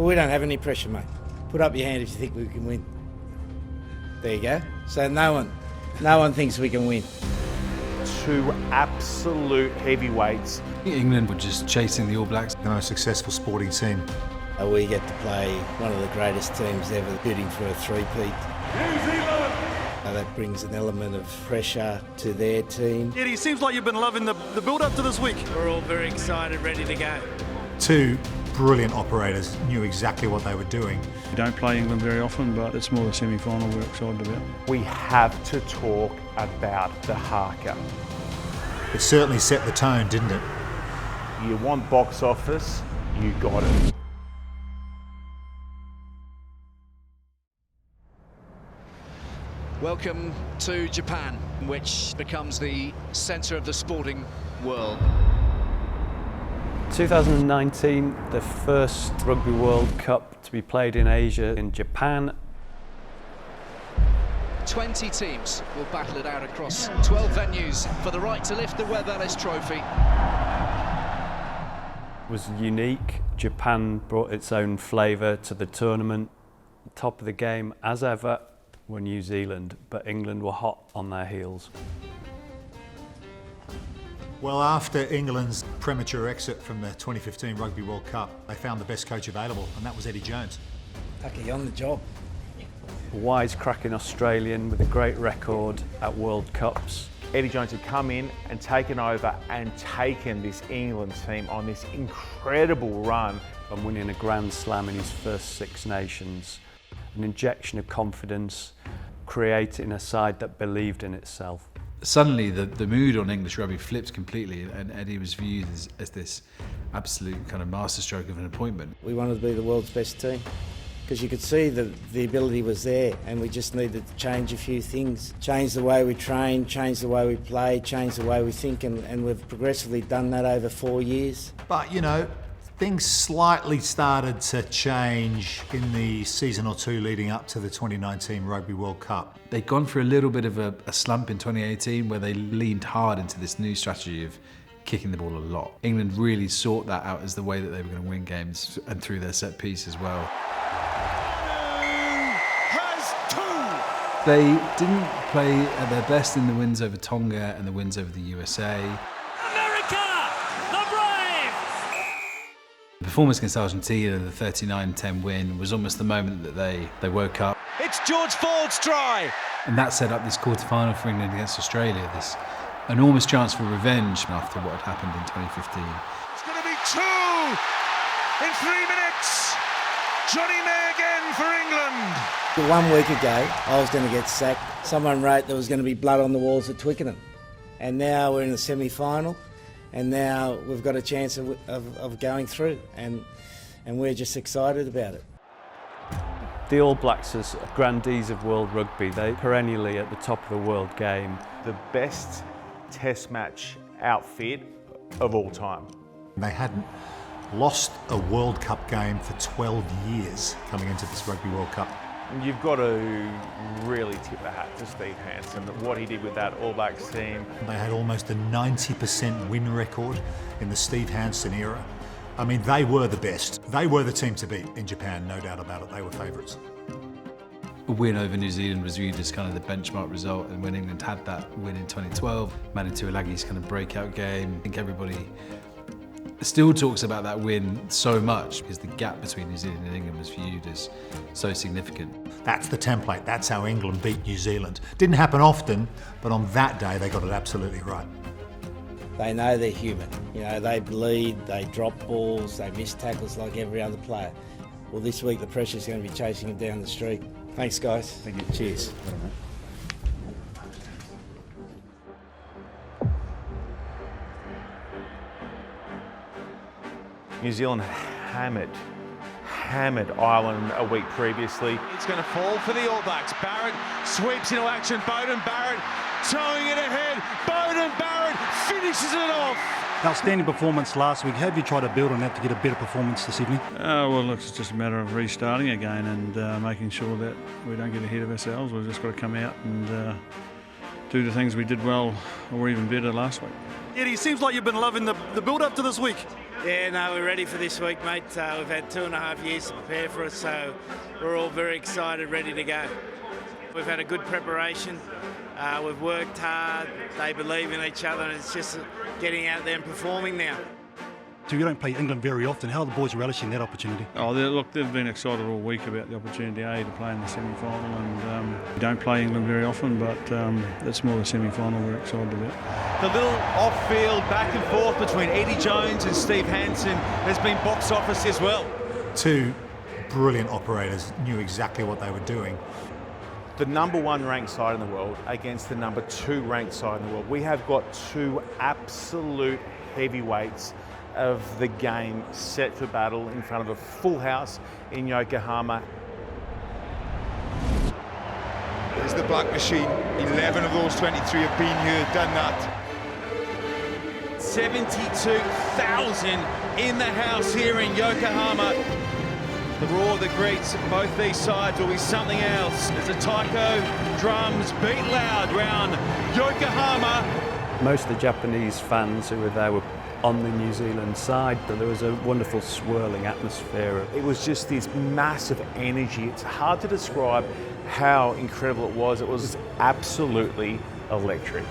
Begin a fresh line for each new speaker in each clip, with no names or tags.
Well, we don't have any pressure, mate. Put up your hand if you think we can win. There you go. So no one thinks we can win.
Two absolute heavyweights.
England were just chasing the All Blacks.
The most successful sporting team.
We get to play one of the greatest teams ever, bidding for a three-peat.
New Zealand!
That brings an element of pressure to their team.
Eddie, seems like you've been loving the build-up to this week.
We're all very excited, ready to go.
Two brilliant operators, knew exactly what they were doing.
We don't play England very often, but it's more the semi-final we're excited about.
We have to talk about the Haka.
It certainly set the tone, didn't it?
You want box office, you got it.
Welcome to Japan, which becomes the centre of the sporting world.
2019, the first Rugby World Cup to be played in Asia, in Japan.
20 teams will battle it out across 12 venues for the right to lift the Webb Ellis Trophy.
It was unique. Japan brought its own flavour to the tournament. Top of the game, as ever, were New Zealand, but England were hot on their heels.
Well, after England's premature exit from the 2015 Rugby World Cup, they found the best coach available, and that was Eddie Jones.
Haka, on the job.
A wisecracking Australian with a great record at World Cups.
Eddie Jones had come in and taken over and taken this England team on this incredible run.
And winning a Grand Slam in his first Six Nations. An injection of confidence, creating a side that believed in itself.
Suddenly the mood on English rugby flipped completely, and Eddie was viewed as this absolute kind of masterstroke of an appointment.
We wanted to be the world's best team because you could see the ability was there, and we just needed to change a few things. Change the way we train, change the way we play, change the way we think, and we've progressively done that over 4 years.
But, you know, things slightly started to change in the season or two leading up to the 2019 Rugby World Cup.
They'd gone for a little bit of a slump in 2018 where they leaned hard into this new strategy of kicking the ball a lot. England really sought that out as the way that they were going to win games, and through their set piece as well. They didn't play at their best in the wins over Tonga and the wins over the USA. The performance against Argentina, the 39-10 win, was almost the moment that they woke up.
It's George Ford's try!
And that set up this quarter-final for England against Australia, this enormous chance for revenge after what had happened in 2015.
It's going to be 2 in 3 minutes! Johnny May again for England!
1 week ago, I was going to get sacked. Someone wrote there was going to be blood on the walls at Twickenham. And now we're in the semi-final. And now we've got a chance of going through, and we're just excited about it.
The All Blacks as grandees of world rugby, they perennially at the top of the world game.
The best test match outfit of all time.
They hadn't lost a World Cup game for 12 years coming into this Rugby World Cup.
You've got to really tip the hat to Steve Hansen, what he did with that All Blacks team.
They had almost a 90% win record in the Steve Hansen era. I mean, they were the best. They were the team to beat in Japan, no doubt about it. They were favourites.
A win over New Zealand was viewed as kind of the benchmark result, and when England had that win in 2012, Manu Tuilagi's kind of breakout game, I think everybody still talks about that win so much because the gap between New Zealand and England was viewed as so significant.
That's the template. That's how England beat New Zealand. Didn't happen often, but on that day they got it absolutely right.
They know they're human. You know, they bleed, they drop balls, they miss tackles like every other player. Well, this week the pressure's going to be chasing them down the street. Thanks, guys.
Thank you.
Cheers.
New Zealand hammered Ireland a week previously.
It's going to fall for the All Blacks. Barrett sweeps into action. Bowden Barrett towing it ahead. Bowden Barrett finishes it off.
Outstanding performance last week. Have you tried to build on that to get a better performance this evening?
Well, look, it's just a matter of restarting again and making sure that we don't get ahead of ourselves. We've just got to come out and do the things we did well or even better last week.
Eddie, seems like you've been loving the build-up to this week.
Yeah, no, we're ready for this week, mate. We've had 2.5 years to prepare for it, so we're all very excited, ready to go. We've had a good preparation. We've worked hard. They believe in each other, and it's just getting out there and performing now.
So you don't play England very often. How are the boys relishing that opportunity?
Oh, look, they've been excited all week about the opportunity to play in the semi-final, and we don't play England very often, but it's more the semi-final we're excited about.
The little off-field back and forth between Eddie Jones and Steve Hansen has been box office as well.
Two brilliant operators knew exactly what they were doing.
The #1 ranked side in the world against the #2 ranked side in the world. We have got two absolute heavyweights of the game set for battle in front of a full house in Yokohama.
There's the black machine. 11 of those 23 have been here, done that.
72,000 in the house here in Yokohama. The roar that greets both these sides will be something else as the taiko drums beat loud round Yokohama.
Most of the Japanese fans who were there were on the New Zealand side, but there was a wonderful swirling atmosphere.
It was just this massive energy. It's hard to describe how incredible it was. It was absolutely electric.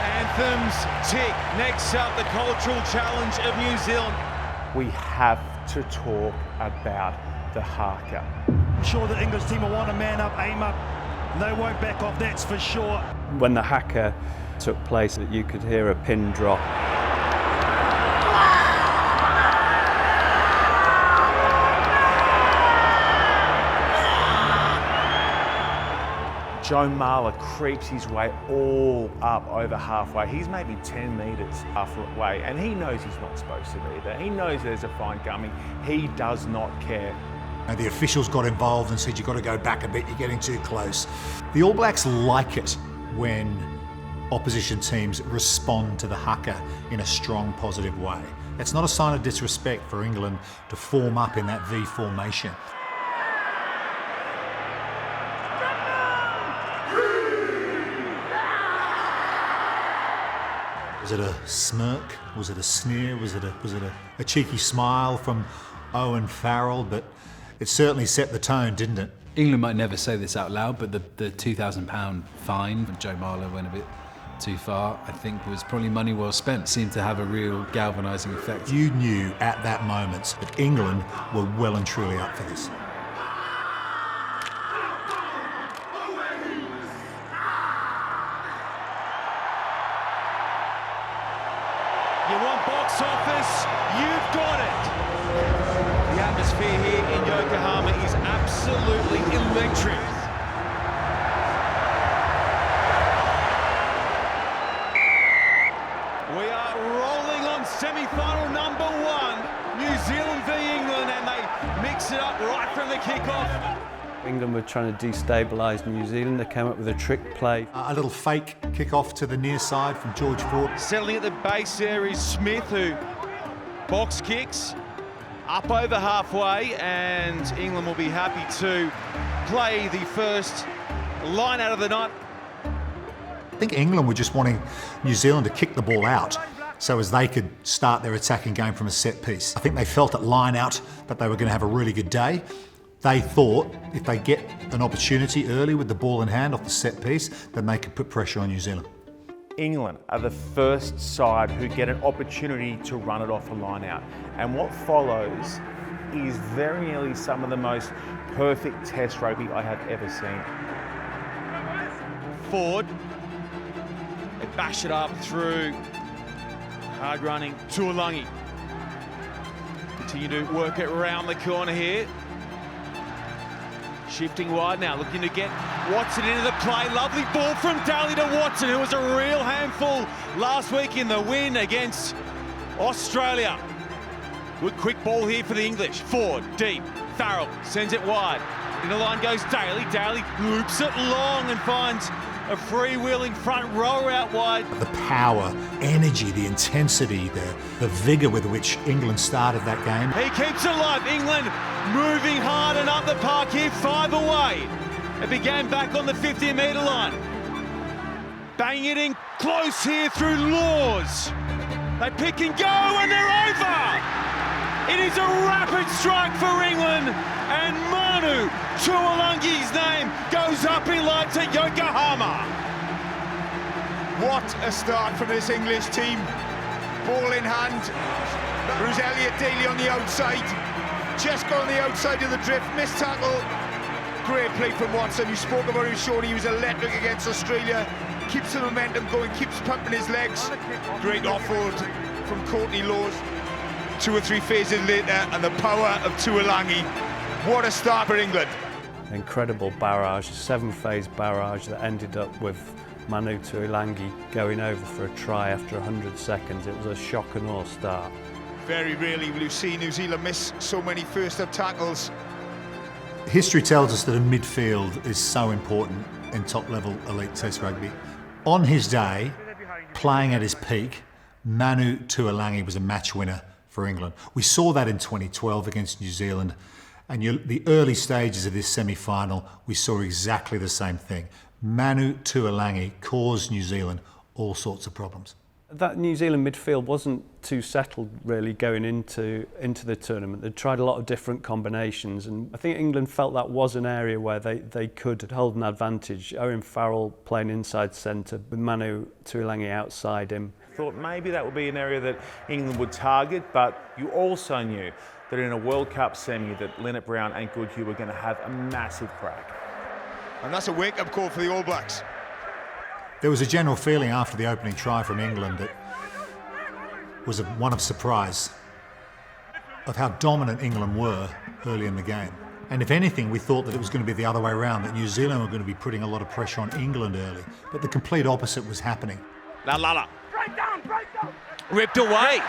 Anthems tick. Next up, the cultural challenge of New Zealand.
We have to talk about the Haka.
I'm sure the English team will want to man up, aim up. They won't back off, that's for sure.
When the Haka took place, you could hear a pin drop.
Joe Marler creeps his way all up over halfway. He's maybe 10 metres halfway, and he knows he's not supposed to be there. He knows there's a fine coming. He does not care.
The officials got involved and said, you've got to go back a bit, you're getting too close. The All Blacks like it when opposition teams respond to the Haka in a strong, positive way. It's not a sign of disrespect for England to form up in that V formation. Was it a smirk? Was it a sneer? Was it a cheeky smile from Owen Farrell? But it certainly set the tone, didn't it?
England might never say this out loud, but the £2,000 fine when Joe Marler went a bit too far, I think was probably money well spent. Seemed to have a real galvanising effect.
You knew at that moment that England were well and truly up for this.
You want box office? You've got it. The atmosphere here in Yokohama is absolutely electric. We are rolling on semi-final #1, New Zealand v England, and they mix it up right from the kickoff.
England were trying to destabilise New Zealand. They came up with a trick play.
A little fake kick-off to the near side from George Ford.
Settling at the base there is Smith, who box kicks up over halfway, and England will be happy to play the first line out of the night.
I think England were just wanting New Zealand to kick the ball out so as they could start their attacking game from a set piece. I think they felt at line out that they were going to have a really good day. They thought if they get an opportunity early with the ball in hand off the set piece, then they could put pressure on New Zealand.
England are the first side who get an opportunity to run it off a line out. And what follows is very nearly some of the most perfect test rugby I have ever seen.
Ford, they bash it up through, hard running, Tuolangi. Continue to work it around the corner here. Shifting wide now, looking to get Watson into the play. Lovely ball from Daly to Watson, who was a real handful last week in the win against Australia. Good quick ball here for the English. Ford, deep. Farrell sends it wide. In the line goes Daly. Daly loops it long and finds A freewheeling front rower out wide.
The power, energy, the intensity, the vigour with which England started that game.
He keeps it alive. England moving hard and up the park here, 5 away. It began back on the 50-metre line. Bang it in close here through Laws. They pick and go and they're over. It is a rapid strike for England, and Manu Tuolangi's name goes up in lights at Yokohama.
What a start from this English team. Ball in hand. Bruce Elliott Daly on the outside. Just got on the outside of the drift. Missed tackle. Great play from Watson. You spoke about him, Sean. He was electric against Australia. Keeps the momentum going, keeps pumping his legs. Great offload from Courtney Laws. 2 or 3 phases later, and the power of Tuolangi. What a start for England.
Incredible barrage, 7-phase barrage that ended up with Manu Tuolangi going over for a try after 100 seconds. It was a shock and awe start.
Very rarely will you see New Zealand miss so many first-up tackles.
History tells us that a midfield is so important in top-level elite Test rugby. On his day, playing at his peak, Manu Tuolangi was a match winner for England. We saw that in 2012 against New Zealand, and the early stages of this semi-final, we saw exactly the same thing. Manu Tuolangi caused New Zealand all sorts of problems.
That New Zealand midfield wasn't too settled really going into the tournament. They tried a lot of different combinations, and I think England felt that was an area where they could hold an advantage. Owen Farrell playing inside centre with Manu Tuolangi outside him.
Thought maybe that would be an area that England would target, but you also knew that in a World Cup semi that Leonard Brown and Goodhue were going to have a massive crack.
And that's a wake-up call for the All Blacks.
There was a general feeling after the opening try from England that was one of surprise of how dominant England were early in the game. And if anything, we thought that it was going to be the other way around, that New Zealand were going to be putting a lot of pressure on England early. But the complete opposite was happening.
Lala. Ripped away.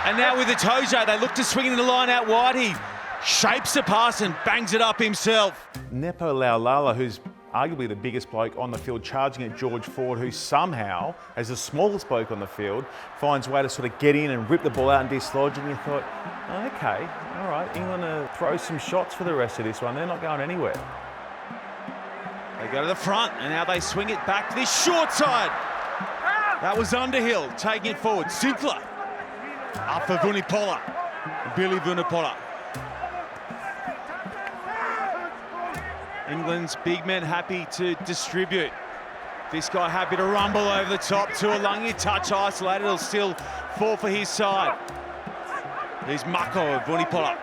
And now with the Tojo, they look to swing in the line out wide. He shapes the pass and bangs it up himself.
Nepo Laulala, who's arguably the biggest bloke on the field, charging at George Ford, who somehow, as the smallest bloke on the field, finds a way to sort of get in and rip the ball out and dislodge. And you thought, okay, all right, England will throw some shots for the rest of this one. They're not going anywhere.
They go to the front, and now they swing it back to this short side. That was Underhill taking it forward. Sinclair up for Vunipola. Billy Vunipola. England's big men happy to distribute. This guy happy to rumble over the top. Tuolangi touch isolated. It'll still fall for his side. Here's Mako of Vunipola.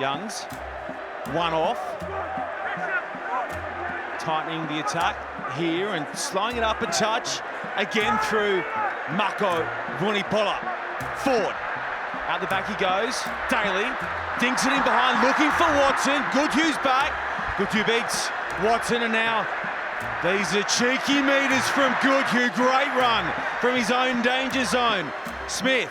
Youngs, one off. Tightening the attack here and slowing it up a touch. Again through Mako Vunipola. Ford. Out the back he goes. Daly dinks it in behind, looking for Watson. Goodhue's back. Goodhue beats Watson, and now these are cheeky meters from Goodhue. Great run from his own danger zone. Smith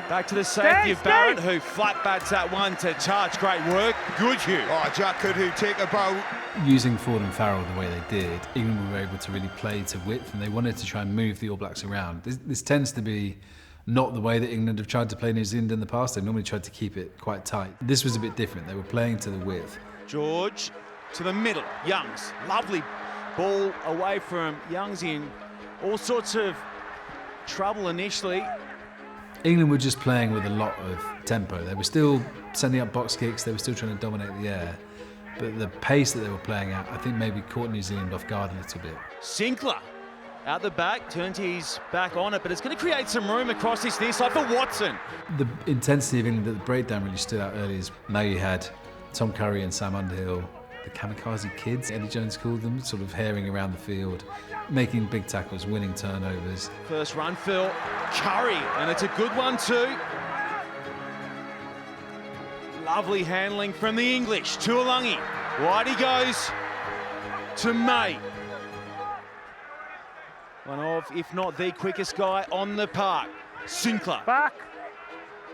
back to the safety of Barrett, who flat bats that one to touch. Great work, Goodhue.
Oh, Jack Goodhue take a bow.
Using Ford and Farrell the way they did, England were able to really play to width, and they wanted to try and move the All Blacks around. This tends to be not the way that England have tried to play New Zealand in the past. They normally tried to keep it quite tight. This was a bit different. They were playing to the width.
George to the middle. Youngs, lovely ball away from Youngs in all sorts of trouble initially.
England were just playing with a lot of tempo. They were still sending up box kicks. They were still trying to dominate the air. But the pace that they were playing at, I think maybe caught New Zealand off guard a little bit.
Sinclair out the back, turns his back on it, but it's going to create some room across this near side for Watson.
The intensity of England, the breakdown really stood out early. Now you had Tom Curry and Sam Underhill, the kamikaze kids, Eddie Jones called them, sort of herring around the field, making big tackles, winning turnovers.
First run, Phil Curry, and it's a good one too. Lovely handling from the English. Tuolangi, wide he goes to May. One of, if not the quickest guy on the park. Sinclair. Back.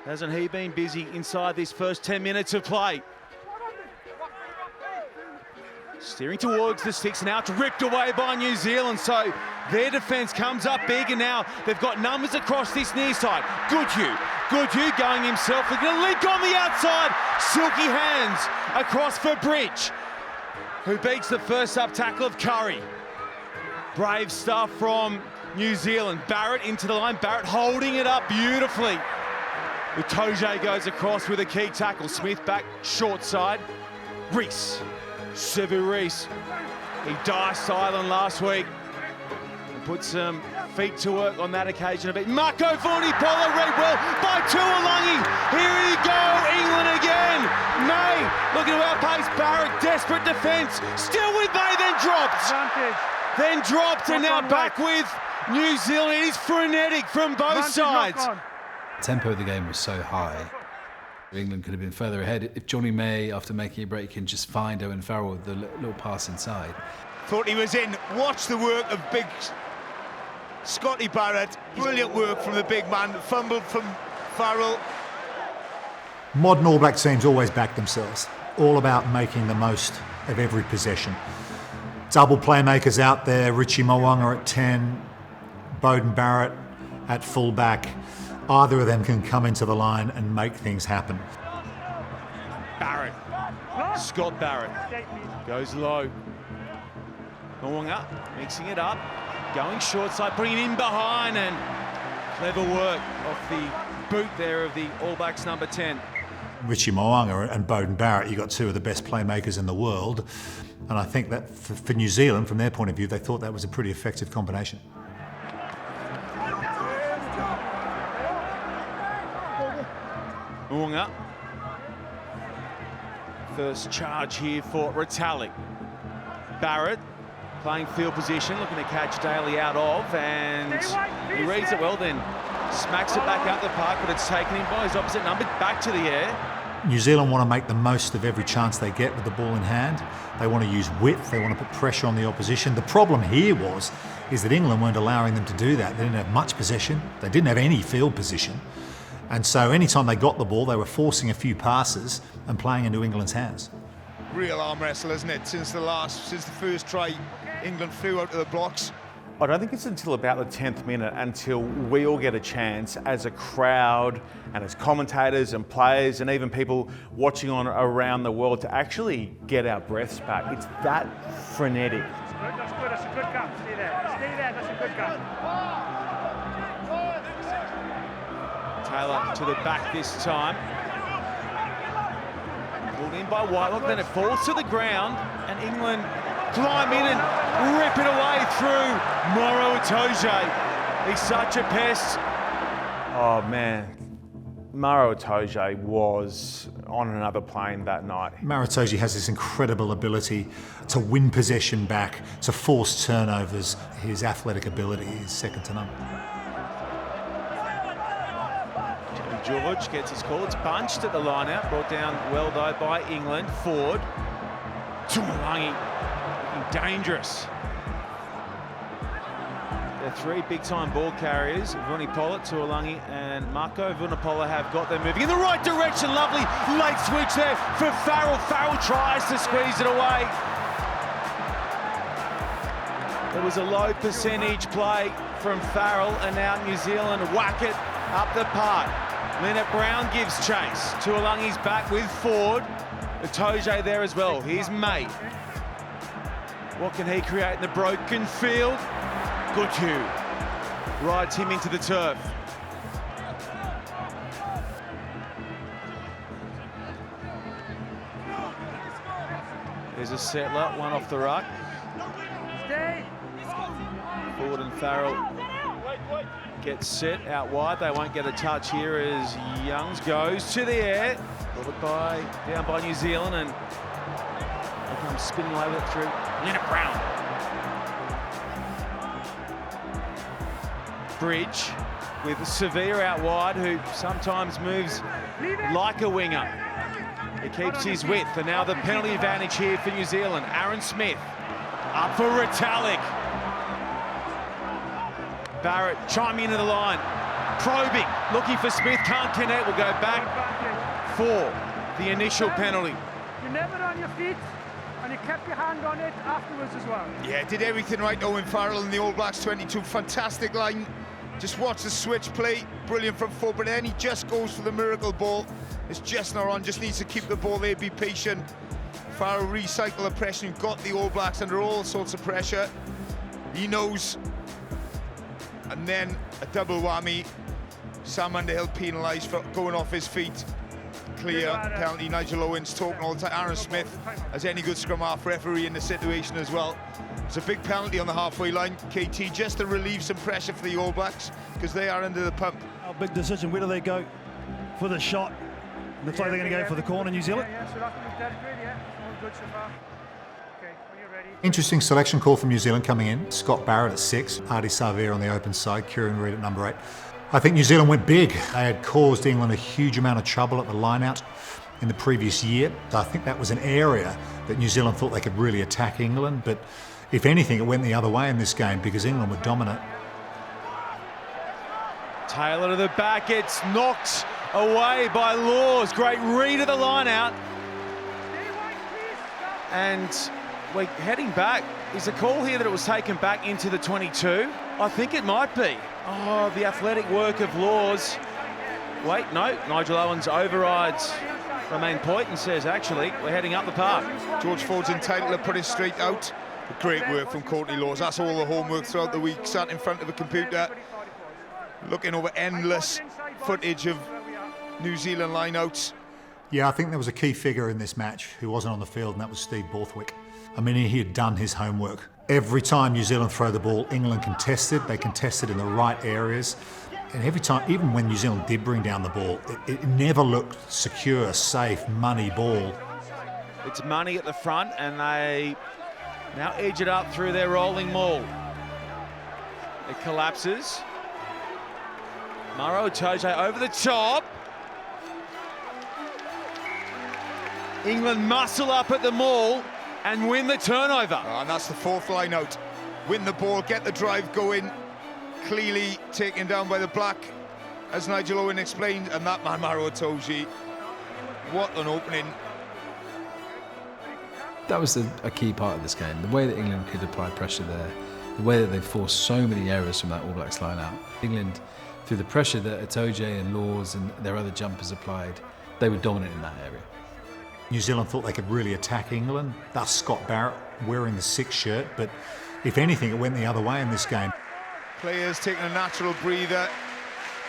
Hasn't he been busy inside this first 10 minutes of play? Steering towards the sticks, now it's ripped away by New Zealand, so their defence comes up big, and now they've got numbers across this near side. Goodhue going himself, they're going to link on the outside, silky hands across for Bridge, who beats the first up tackle of Curry. Brave stuff from New Zealand. Barrett into the line, Barrett holding it up beautifully. Itoje goes across with a key tackle, Smith back short side, Reese. Sevu Reese, he diced Ireland last week and put some feet to work on that occasion a bit. Mako Vunipola read well by Tuolangi. Here we go, England again. May looking to outpace Barrett, desperate defence. Still with May, then dropped. Then dropped and now back with New Zealand. It is frenetic from both sides.
The tempo of the game was so high. England could have been further ahead if Johnny May, after making a break, can just find Owen Farrell with the little pass inside.
Thought he was in. Watch the work of big Scotty Barrett. Brilliant work from the big man. Fumbled from Farrell.
Modern All Black teams always back themselves. All about making the most of every possession. Double playmakers out there. Richie Mo'unga at 10. Beauden Barrett at fullback. Either of them can come into the line and make things happen.
Barrett, Scott Barrett, goes low. Mo'unga mixing it up, going short side, bringing it in behind, and clever work off the boot there of the All Blacks number 10.
Richie Mo'unga and Beauden Barrett, you got two of the best playmakers in the world, and I think that for New Zealand, from their point of view, they thought that was a pretty effective combination.
Mo'unga. First charge here for Retallick. Barrett playing field position, looking to catch Daly out of, and he reads it well, then smacks it back out the park, but it's taken him by his opposite number back to the air.
New Zealand want to make the most of every chance they get with the ball in hand. They want to use width, they want to put pressure on the opposition. The problem here is that England weren't allowing them to do that. They didn't have much possession, they didn't have any field position. And so anytime they got the ball, they were forcing a few passes and playing into England's hands.
Real arm wrestle, isn't it? Since the first try, England flew out of the blocks.
I don't think it's until about the 10th minute until we all get a chance as a crowd and as commentators and players and even people watching on around the world to actually get our breaths back. It's that frenetic.
That's good, that's a good gap. Stay there. Stay there, that's a good gap.
Taylor to the back this time. Pulled in by Whitelock, then it falls to the ground, and England climb in and rip it away through Moro Itoje. He's such a pest.
Oh man, Maro Itoje was on another plane that night.
Maro Itoje has this incredible ability to win possession back, to force turnovers. His athletic ability is second to none.
George gets his call. It's bunched at the line-out, brought down well though by England. Ford, Tuolangi, looking dangerous. They're three big-time ball carriers. Vunipola, Tuolangi and Mako Vunipola have got them moving in the right direction. Lovely late switch there for Farrell. Farrell tries to squeeze it away. It was a low percentage play from Farrell, and now New Zealand whack it up the park. Leonard Brown gives chase. Tuolangi's back with Ford. Itoje there as well. Here's May. What can he create in the broken field? Goodhue rides him into the turf. There's a settler, one off the ruck. Ford and Farrell get set out wide. They won't get a touch here as Youngs goes to the air. Down by New Zealand, and they come spinning away with it through Leonard Brown. Bridge with Sevilla out wide, who sometimes moves like a winger. He keeps his width, and now the penalty advantage here for New Zealand. Aaron Smith up for Retallick. Barrett chiming into the line, probing, looking for Smith, can't connect, will go back for the initial penalty.
You're never on your feet. And you kept your hand on it afterwards as well.
Yeah, did everything right, Owen Farrell and the All Blacks 22. Fantastic line. Just watch the switch play. Brilliant from foot, but then he just goes for the miracle ball. It's just not on, just needs to keep the ball there, be patient. Farrell recycle the pressure. You've got the All Blacks under all sorts of pressure. He knows. And then a double whammy. Sam Underhill penalised for going off his feet. Clear penalty. Nigel Owens talking all the time. Aaron Smith, as any good scrum half referee in the situation as well. It's a big penalty on the halfway line, KT, just to relieve some pressure for the All Blacks, because they are under the pump.
A big decision. Where do they go for the shot? Looks like they're going to go for the corner, New Zealand.
Yeah, so that's good, yeah. All good so far. Okay, are you ready?
Interesting selection call from New Zealand coming in. Scott Barrett at 6, Artie Savir on the open side, Kieran Reid at number 8. I think New Zealand went big. They had caused England a huge amount of trouble at the line-out in the previous year. I think that was an area that New Zealand thought they could really attack England, but if anything, it went the other way in this game because England were dominant.
Taylor to the back, it's knocked away by Laws. Great read of the line out. And we're heading back. Is the call here that it was taken back into the 22? I think it might be. Oh, the athletic work of Laws. Wait, no, Nigel Owens overrides the main point and says, actually, we're heading up the park.
George Ford's entitled to put it straight out. Great work from Courtney Laws. That's all the homework throughout the week. Sat in front of a computer, looking over endless footage of New Zealand lineouts.
Yeah, I think there was a key figure in this match who wasn't on the field, and that was Steve Borthwick. I mean, he had done his homework. Every time New Zealand throw the ball, England contested. They contested in the right areas. And every time, even when New Zealand did bring down the ball, it never looked secure, safe, money ball.
It's money at the front, and they now edge it up through their rolling maul. It collapses. Maro Itoje over the top. England muscle up at the maul and win the turnover.
And that's the fourth line out. Win the ball, get the drive going. Clearly taken down by the black, as Nigel Owen explained, and that man, Maro Itoje. What an opening.
That was a key part of this game. The way that England could apply pressure there, the way that they forced so many errors from that All Blacks line out. England, through the pressure that Itoje and Laws and their other jumpers applied, they were dominant in that area.
New Zealand thought they could really attack England. Thus Scott Barrett wearing the 6 shirt, but if anything, it went the other way in this game.
Players taking a natural breather.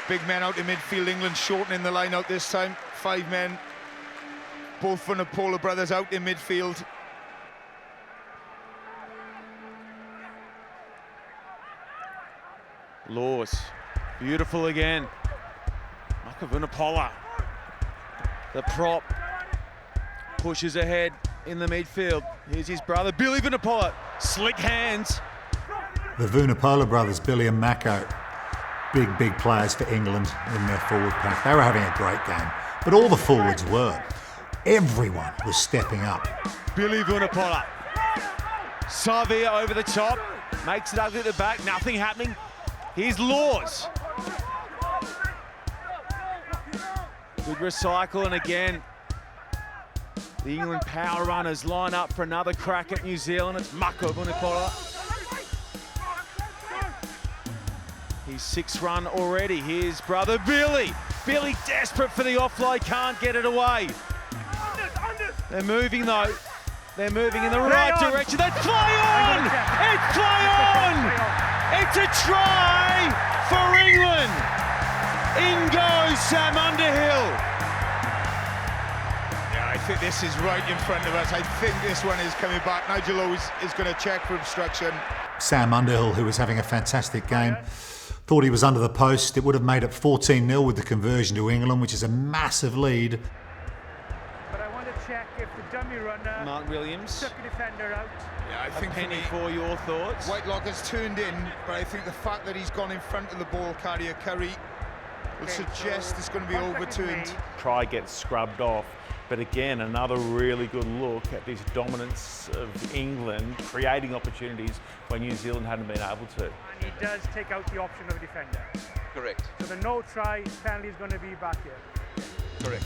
Big men out in midfield. England shortening the line out this time. 5 men. Both Vunipola brothers out in midfield.
Laws, beautiful again. Maka Vunipola, the prop, pushes ahead in the midfield. Here's his brother, Billy Vunipola, slick hands.
The Vunipola brothers, Billy and Mako, big players for England in their forward pack. They were having a great game, but all the forwards were. Everyone was stepping up.
Billy Vunipola, Savia over the top, makes it ugly at the back, nothing happening. Here's Laws. Good recycle, and again, the England power runners line up for another crack at New Zealand. It's Mako Vunipola. He's 6th run already. Here's brother Billy. Billy desperate for the offload, can't get it away. They're moving though. They're moving in the right direction. They play on! It's play on! It's a try for England. In goes Sam Underhill.
Yeah, I think this is right in front of us. I think this one is coming back. Nigel Owens is going to check for obstruction.
Sam Underhill, who was having a fantastic game, thought he was under the post. It would have made it 14-0 with the conversion to England, which is a massive lead.
But I want to check if the dummy runner,
Mark Williams,
took a defender out.
Yeah, I think
penny for your thoughts.
Whitelock has turned in, but I think the fact that he's gone in front of the ball carrier, Curry, will suggest it's going to be overturned.
Try gets scrubbed off, but again, another really good look at this dominance of England, creating opportunities when New Zealand hadn't been able to.
And he does take out the option of a defender.
Correct.
So the no try penalty is going to be back here.
Correct.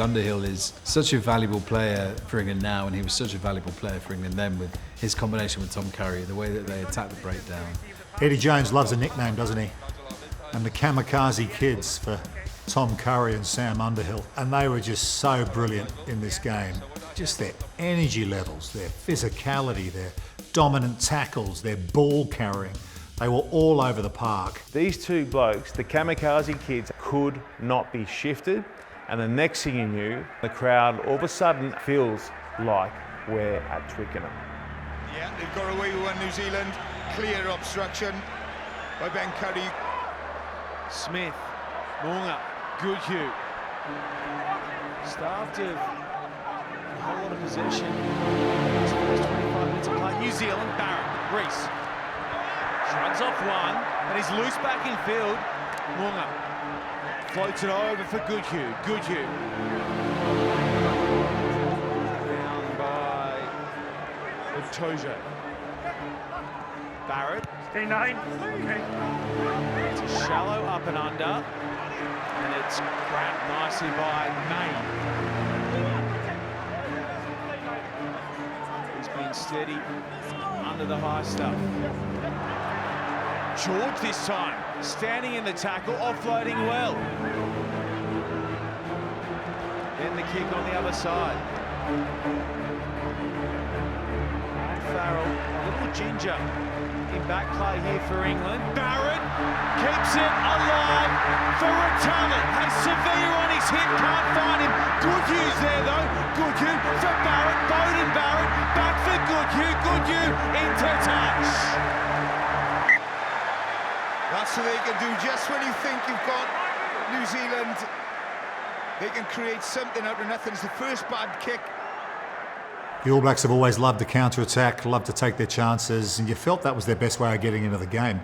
Underhill is such a valuable player for England now, and he was such a valuable player for England then with his combination with Tom Curry, the way that they attack the breakdown.
Eddie Jones loves a nickname, doesn't he? And the Kamikaze Kids for Tom Curry and Sam Underhill. And they were just so brilliant in this game. Just their energy levels, their physicality, their dominant tackles, their ball carrying. They were all over the park.
These two blokes, the Kamikaze Kids, could not be shifted. And the next thing you knew, the crowd all of a sudden feels like we're at Twickenham.
Yeah, they've got away with one, New Zealand. Clear obstruction by Ben Curry.
Smith, Moonga, Goodhue. Starved of a whole lot of possession. These first 25 minutes of play. New Zealand, Barrett, Reese. Shrugs off one, and he's loose back in field. Moonga floats it over for Goodhue. Goodhue. Down by Toja. Barrett.
Stay 9. Okay.
It's a shallow up and under, and it's grabbed nicely by May. He's been steady under the high stuff. George this time, standing in the tackle, offloading well. Then the kick on the other side. And Farrell, a little ginger in back play here for England. Barrett keeps it alive for Retallick. Has Sevilla on his hip, can't find him. Goodhue's there though. Goodhue for Barrett, Bowden Barrett, back for Goodhue. Goodhue into touch.
That's what they can do. Just when you think you've got New Zealand, they can create something out of nothing. It's the first bad kick.
The All Blacks have always loved to counter-attack, loved to take their chances, and you felt that was their best way of getting into the game.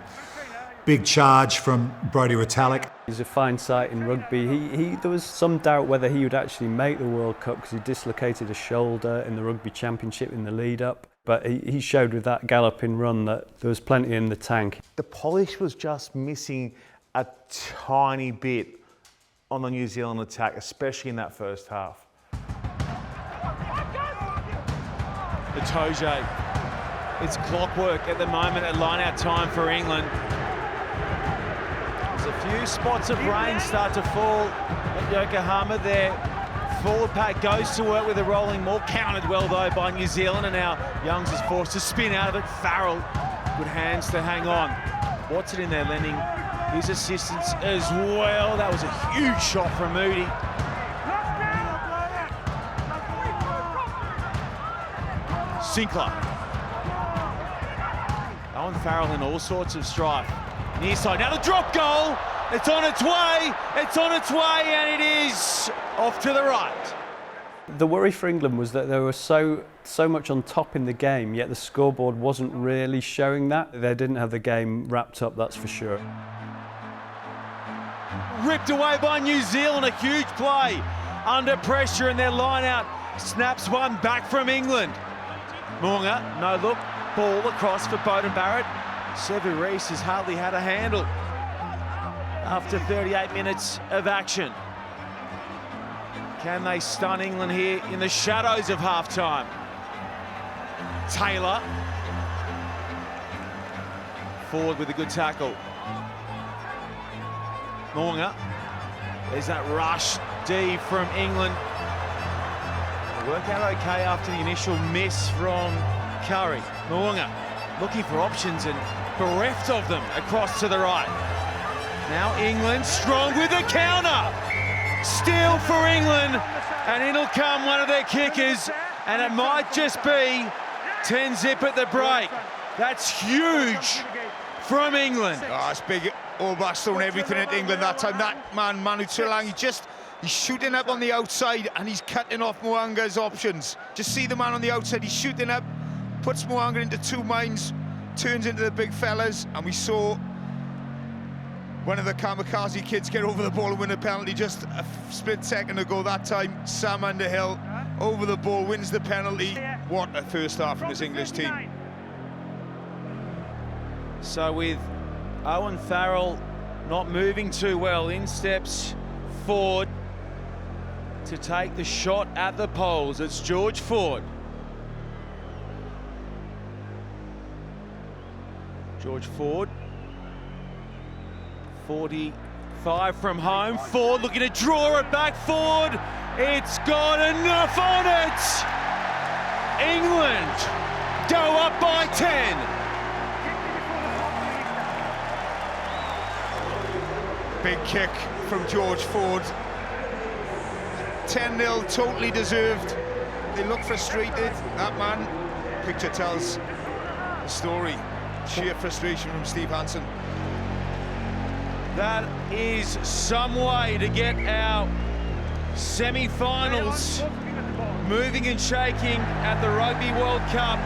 Big charge from Brodie Retallick.
He's a fine sight in rugby. There was some doubt whether he would actually make the World Cup because he dislocated a shoulder in the Rugby Championship in the lead-up. But he showed with that galloping run that there was plenty in the tank.
The polish was just missing a tiny bit on the New Zealand attack, especially in that first half.
Itoje. It's clockwork at the moment at line-out time for England. There's a few spots of rain start to fall at Yokohama there. Forward pack goes to work with a rolling maul, countered well though by New Zealand, and now Youngs is forced to spin out of it. Farrell, good hands to hang on. Watson in there lending his assistance as well. That was a huge shot from Moody. Sinclair. Owen Farrell in all sorts of strife. Near side, now the drop goal. It's on its way, and it is off to the right.
The worry for England was that they were so much on top in the game, yet the scoreboard wasn't really showing that. They didn't have the game wrapped up, that's for sure.
Ripped away by New Zealand, a huge play. Under pressure, and their line-out snaps one back from England. Moonga, no look, ball across for Bowden Barrett. Sevu Reece has hardly had a handle after 38 minutes of action. Can they stun England here in the shadows of half-time? Taylor. Forward with a good tackle. Moonga. There's that rush D from England. Work out okay after the initial miss from Curry. Moonga looking for options and bereft of them across to the right. Now England strong with a counter. Steal for England, and it'll come one of their kickers, and it might just be 10-zip at the break. That's huge from England.
Oh, it's big. All Blacks throwing everything at England that time. That man, Manu Tuilagi'i, he's shooting up on the outside and he's cutting off Mo'unga's options. Just see the man on the outside, he's shooting up, puts Mo'unga into two minds, turns into the big fellas, and we saw one of the Kamikaze kids get over the ball and win a penalty just a split second ago. That time, Sam Underhill over the ball, wins the penalty. What a first half from this English team.
So with Owen Farrell not moving too well, in steps Ford. to take the shot at the poles. It's George Ford. George Ford, 45 from home. Ford looking to draw it back. Ford, it's got enough on it. England go up by 10.
Big kick from George Ford. 10-0, totally deserved. They look frustrated. That man, picture tells the story. Sheer frustration from Steve Hansen.
That is some way to get our semi-finals moving and shaking at the Rugby World Cup.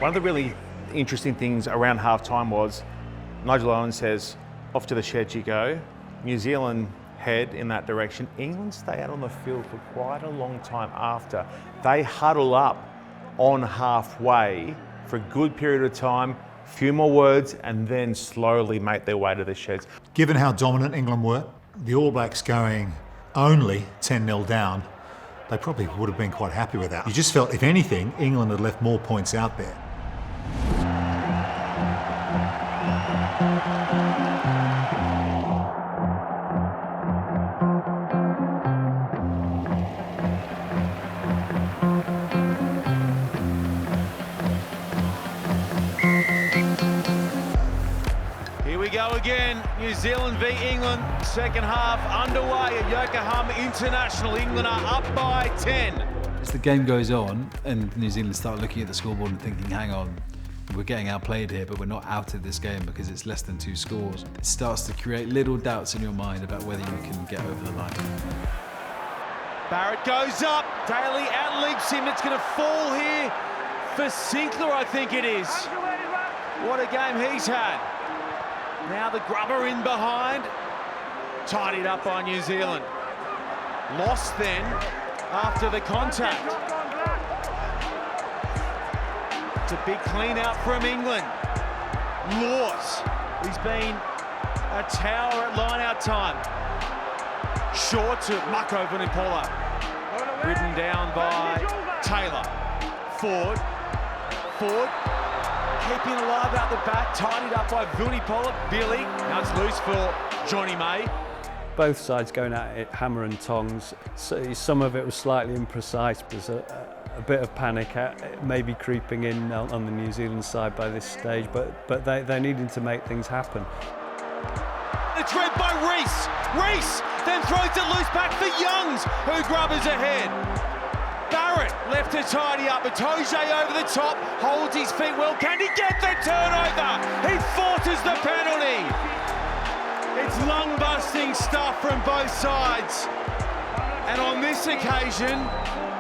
One of the really interesting things around half-time was Nigel Owen says, off to the sheds you go. New Zealand head in that direction. England stay out on the field for quite a long time after. They huddle up on halfway for a good period of time, few more words, and then slowly make their way to the sheds.
Given how dominant England were, the All Blacks going only 10-0 down, they probably would have been quite happy with that. You just felt, if anything, England had left more points out there.
Again, New Zealand v England, second half underway at Yokohama International. England are up by 10.
As the game goes on and New Zealand start looking at the scoreboard and thinking, hang on, we're getting outplayed here, but we're not out of this game because it's less than 2 scores. It starts to create little doubts in your mind about whether you can get over the line.
Barrett goes up, Daly out-leaps him. It's going to fall here for Sinclair, I think it is. What a game he's had. Now the grubber in behind, tidied up by New Zealand. Lost then after the contact. It's a big clean out from England. Laws, he's been a tower at line out time. Short to Mako Vunipola. Ridden down by Taylor. Ford. Keeping alive out the back, tidied up by Vunipola. Billy, now it's loose for Johnny May.
Both sides going at it hammer and tongs. So some of it was slightly imprecise. There's a bit of panic maybe creeping in on the New Zealand side by this stage, but they're needing to make things happen.
It's read by Reese. Reese then throws it loose back for Youngs, who grubbers ahead. Barrett left to tidy up, but Toje over the top, holds his feet well. Can he get the turnover? He forces the penalty. It's lung-busting stuff from both sides. And on this occasion,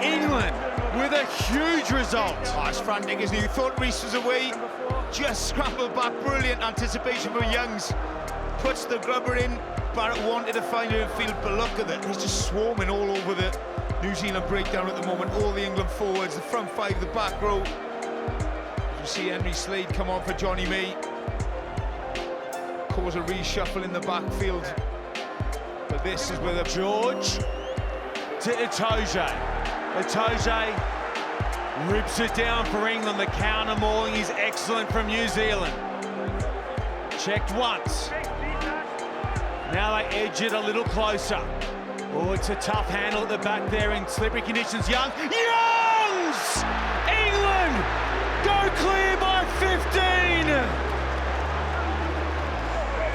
England with a huge result.
Oh, it's frantic, isn't he? Thought Reese was away, just scrambled back. Brilliant anticipation from Youngs. Puts the grubber in. Barrett wanted to find it in field, but look at it. He's just swarming all over the New Zealand breakdown at the moment. All the England forwards, the front 5, the back row. You see Henry Slade come on for Johnny May. Cause a reshuffle in the backfield. But this is where the
George to Itoje. Itoje rips it down for England. The counter mauling is excellent from New Zealand. Checked once. Now they edge it a little closer. Oh, it's a tough handle at the back there in slippery conditions. Youngs! England go clear by 15!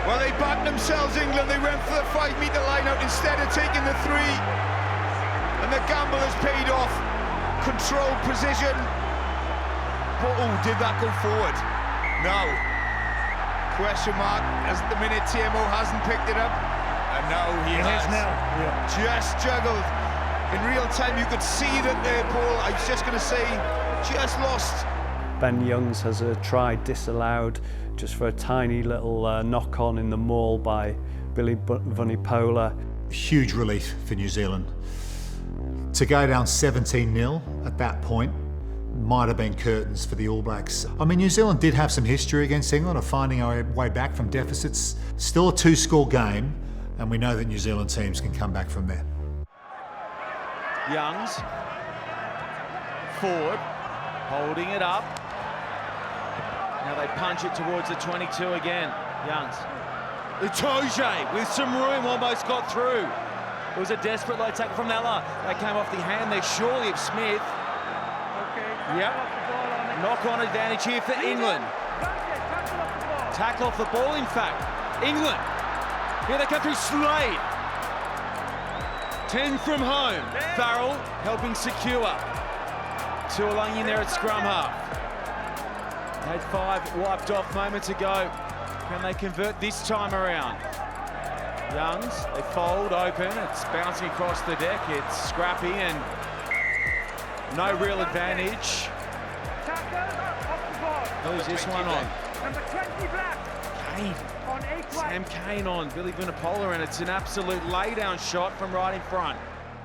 Well, they backed themselves, England. They went for the 5-metre line out instead of taking the 3. And the gamble has paid off. Control, precision. But, oh, did that go forward? No. Question mark, as the minute TMO hasn't picked it up. And now he has.
Now. Yeah.
Just juggled. In real time, you could see that the ball, I was just going to say, just lost.
Ben Youngs has a try disallowed just for a tiny little knock-on in the maul by Billy Vunipola.
Huge relief for New Zealand. To go down 17-0 at that point might have been curtains for the All Blacks. I mean, New Zealand did have some history against England of finding our way back from deficits. Still a 2-score game, and we know that New Zealand teams can come back from there.
Youngs. Forward. Holding it up. Now they punch it towards the 22 again. Youngs. Utoje with some room, almost got through. It was a desperate low tackle from Nella. They came off the hand there, surely, of Smith.
Okay.
Yep. Knock-on advantage here for England. Tackle off the ball, in fact. England. Here they come through Slade. 10 from home. Farrell helping secure. Tuolangi in there at scrum half. They had 5 wiped off moments ago. Can they convert this time around? Youngs, they fold open. It's bouncing across the deck. It's scrappy and no real advantage. Who's this one on?
Number 20 black.
Kane.
On 8
Sam Kane on Billy Vunipola, and it's an absolute laydown shot from right in front.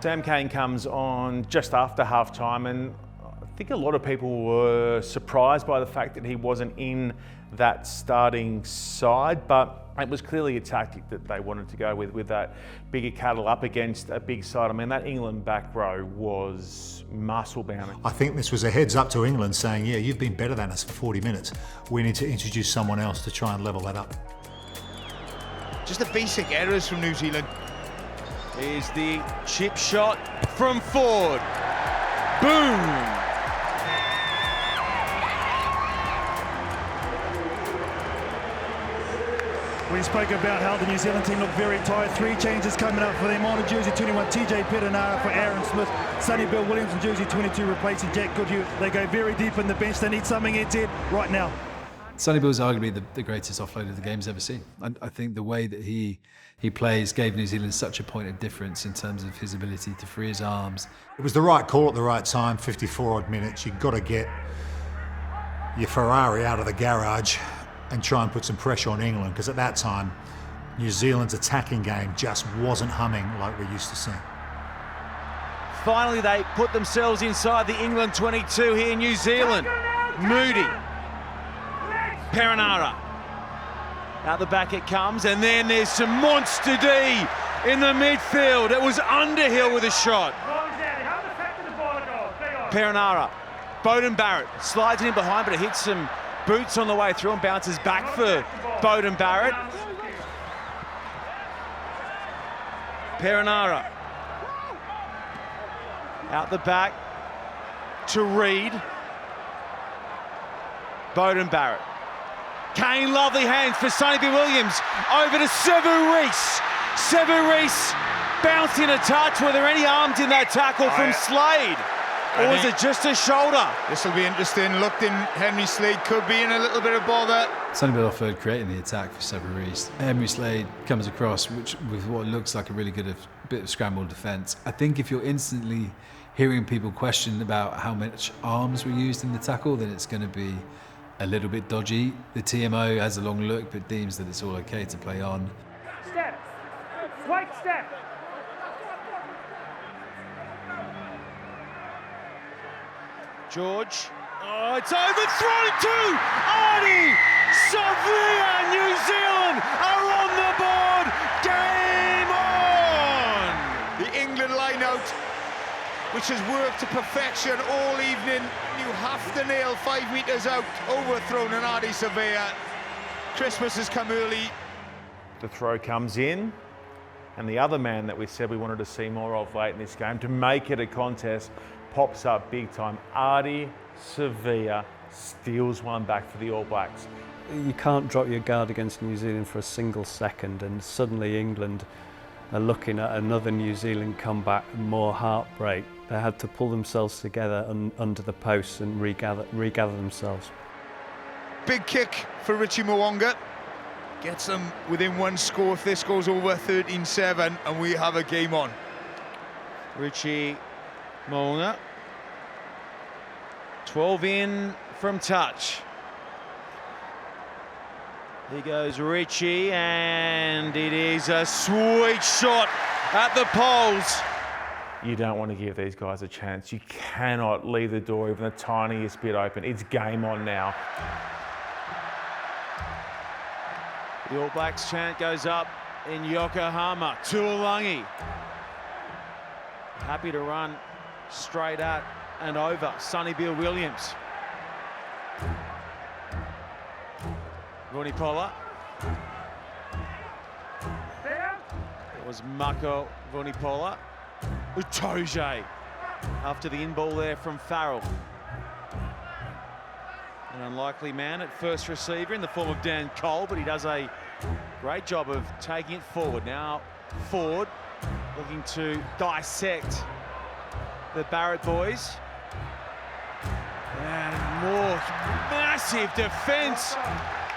Sam Kane comes on just after half-time, and I think a lot of people were surprised by the fact that he wasn't in that starting side, but it was clearly a tactic that they wanted to go with that bigger cattle up against a big side. I mean, that England back row was muscle-bound.
I think this was a heads up to England saying, yeah, you've been better than us for 40 minutes. We need to introduce someone else to try and level that up.
Just the basic errors from New Zealand.
Here's the chip shot from Ford. Boom!
We spoke about how the New Zealand team looked very tired. 3 changes coming up for them. On to jersey 21, TJ Perenara for Aaron Smith. Sonny Bill Williams in jersey 22 replacing Jack Goodhue. They go very deep in the bench. They need something in Ted right now.
Sonny Bill's arguably the greatest offloader the game's ever seen. I think the way that he plays gave New Zealand such a point of difference in terms of his ability to free his arms.
It was the right call at the right time, 54 odd minutes. You've got to get your Ferrari out of the garage and try and put some pressure on England, because at that time, New Zealand's attacking game just wasn't humming like we're used to seeing.
Finally, they put themselves inside the England 22 here in New Zealand. Moody. Perenara. Out the back it comes, and then there's some monster D in the midfield. It was Underhill with a shot. Perenara. Beauden Barrett slides it in behind, but it hits some boots on the way through and bounces back for Beauden Barrett. Perenara. Out the back to Reed. Beauden Barrett. Kane, lovely hands for Sonny B. Williams. Over to Severis. Severis bouncing a touch. Were there any arms in that tackle from Slade? Or was it just a shoulder?
This will be interesting. Looked in, Henry Slade could be in a little bit of bother.
Sonny Bill offered creating the attack for Severis. Henry Slade comes across with what looks like a really good bit of scrambled defence. I think if you're instantly hearing people question about how much arms were used in the tackle, then it's going to be a little bit dodgy. The TMO has a long look but deems that it's all okay to play on.
Step. White step.
George. Oh, it's overthrown to Arnie Savia. New Zealand are on the board. Game on!
The England line-out, which has worked to perfection all evening. You have to nail 5 metres out. Overthrown an Arnie Savia. Christmas has come early.
The throw comes in, and the other man that we said we wanted to see more of late in this game to make it a contest pops up big time. Arnie Savia steals one back for the All Blacks.
You can't drop your guard against New Zealand for a single second, and suddenly England are looking at another New Zealand comeback, more heartbreak. They had to pull themselves together under the posts and regather themselves.
Big kick for Richie Mwanga. Gets them within 1 score. If this goes over 13-7, and we have a game on.
Richie Mwanga. 12 in from touch. Here goes Richie, and it is a sweet shot at the poles.
You don't want to give these guys a chance. You cannot leave the door even the tiniest bit open. It's game on now.
The All Blacks chant goes up in Yokohama. Tuolangi. Happy to run straight at and over. Sonny Bill Williams. Vunipola. It was Mako Vunipola. Utoje after the in-ball there from Farrell. An unlikely man at first receiver in the form of Dan Cole, but he does a great job of taking it forward. Now Ford looking to dissect the Barrett boys. And more massive defence.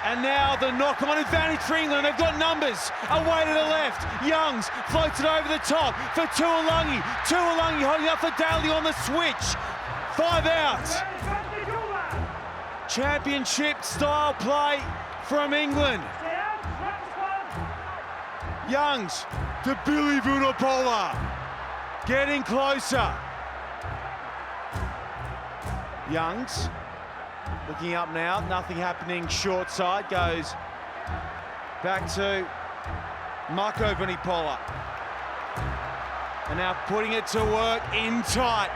And now the knock-on advantage for England. They've got numbers away to the left. Youngs floats it over the top for Tuolangi. Tuolangi holding up for Daly on the switch. 5 out. Championship style play from England. Youngs to Billy Vunipola. Getting closer. Youngs looking up now, nothing happening short side, goes back to Mako Vunipola. And now putting it to work in tight.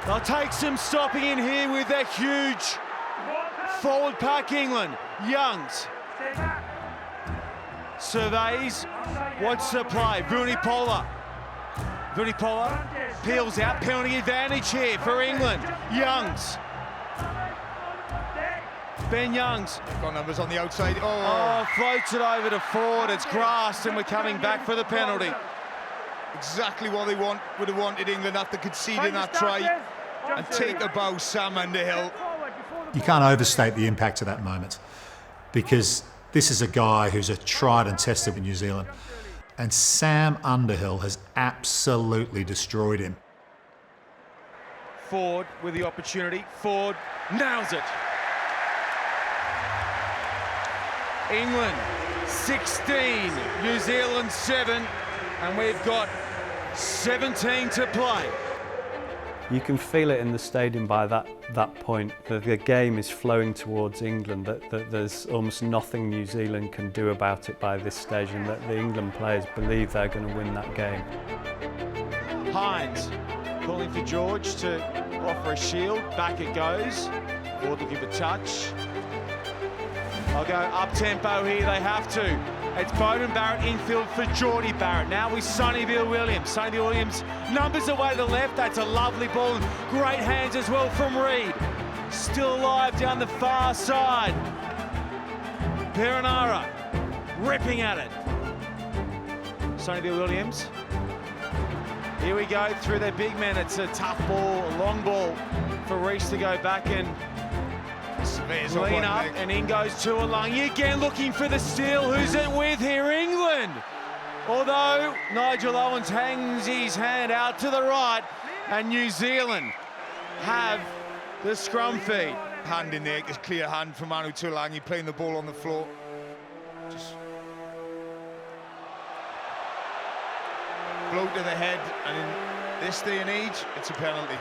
They'll take some stopping in here with their huge forward pack, England. Youngs surveys, what's the play? Vunipola. Vunipola peels out, penalty advantage here for England. Youngs. Ben Youngs.
Got numbers on the outside.
Oh, floats it over to Ford. It's grassed and we're coming back for the penalty.
Exactly what they would have wanted England after conceding that try. And take a bow, Sam Underhill.
You can't overstate the impact of that moment, because this is a guy who's a tried and tested with New Zealand. And Sam Underhill has absolutely destroyed him.
Ford with the opportunity. Ford nails it. England 16, New Zealand 7, and we've got 17 to play.
You can feel it in the stadium by that point, that the game is flowing towards England, that there's almost nothing New Zealand can do about it by this stage, and that the England players believe they're going to win that game.
Hines calling for George to offer a shield, back it goes. Ford looking for touch. They'll go up-tempo here, they have to. It's Bowden Barrett infield for Geordie Barrett. Now with Sonny Bill Williams. Sonny Bill Williams numbers away to the left. That's a lovely ball. Great hands as well from Reid. Still alive down the far side. Perenara ripping at it. Sonny Bill Williams. Here we go through their big men. It's a tough ball, a long ball for Reese to go back and lean up, and in goes Tuolangi again looking for the steal. Who's it with here? England. Although Nigel Owens hangs his hand out to the right, and New Zealand have the scrum feed.
Hand in there, just clear hand from Manu Tuolangi playing the ball on the floor. Just blow to the head, and in this day and age, it's a penalty.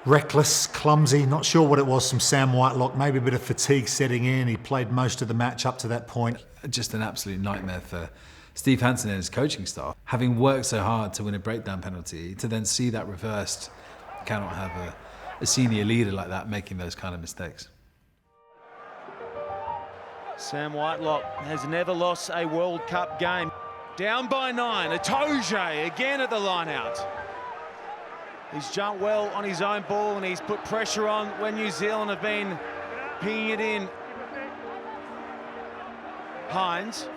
Reckless, clumsy, not sure what it was from Sam Whitelock, maybe a bit of fatigue setting in. He played most of the match up to that point.
Just an absolute nightmare for Steve Hansen and his coaching staff. Having worked so hard to win a breakdown penalty, to then see that reversed, you cannot have a senior leader like that making those kind of mistakes.
Sam Whitelock has never lost a World Cup game. Down by 9, Itoje again at the line out. He's jumped well on his own ball and he's put pressure on when New Zealand have been pinging it in. Hines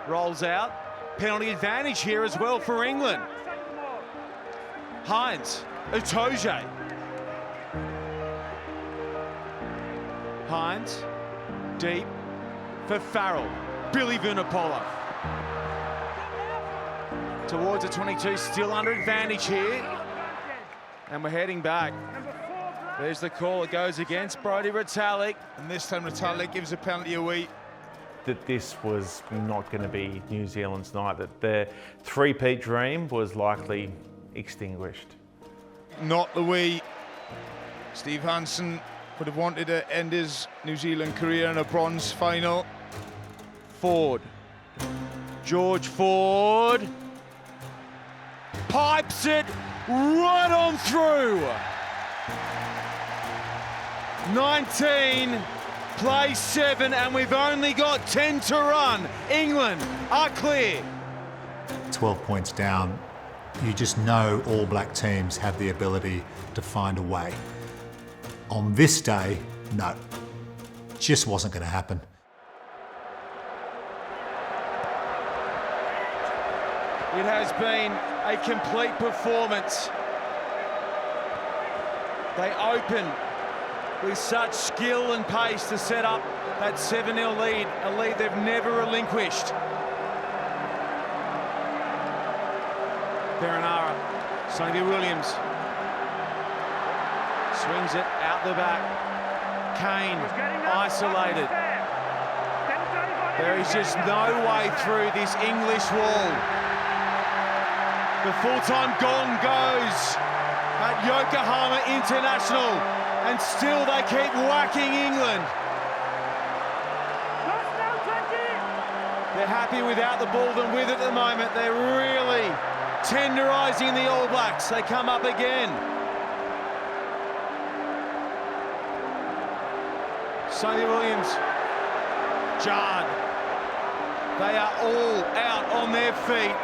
rolls out. Penalty advantage here as well for England. Hines, Itoje. Hines, deep for Farrell. Billy Vunipola. Towards the 22, still under advantage here. And we're heading back. There's the call. It goes against Brodie Retallick.
And this time Retallick gives a penalty away.
That this was not going to be New Zealand's night, that their three-peat dream was likely extinguished.
Not the way Steve Hansen would have wanted to end his New Zealand career in a bronze final.
Ford. George Ford. Pipes puts it right on through. 19, play 7, and we've only got 10 to run. England are clear.
12 points down, you just know All Black teams have the ability to find a way. On this day, no, just wasn't going to happen.
It has been a complete performance. They open with such skill and pace to set up that 7-0 lead, a lead they've never relinquished. Perenara, Sonny Williams, swings it out the back. Kane, isolated. There is just no way through this English wall. The full-time gong goes at Yokohama International, and still they keep whacking England. They're happy without the ball than with it at the moment. They're really tenderising the All Blacks. They come up again. Sonny Williams, Jard. They are all out on their feet.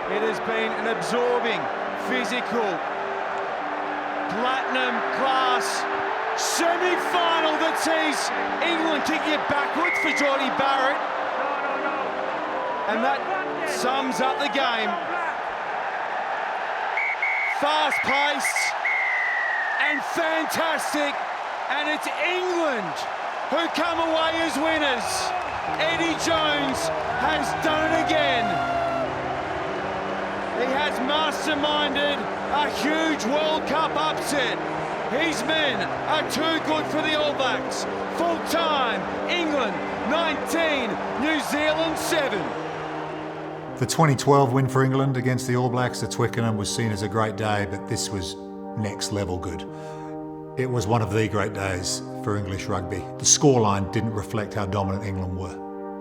It has been an absorbing, physical, platinum class semi-final that sees England kicking it backwards for Jordie Barrett. And that sums up the game. Fast-paced and fantastic, and it's England who come away as winners. Eddie Jones has done it again. He has masterminded a huge World Cup upset. His men are too good for the All Blacks. Full time, England 19, New Zealand 7.
The 2012 win for England against the All Blacks at Twickenham was seen as a great day, but this was next level good. It was one of the great days for English rugby. The scoreline didn't reflect how dominant England were.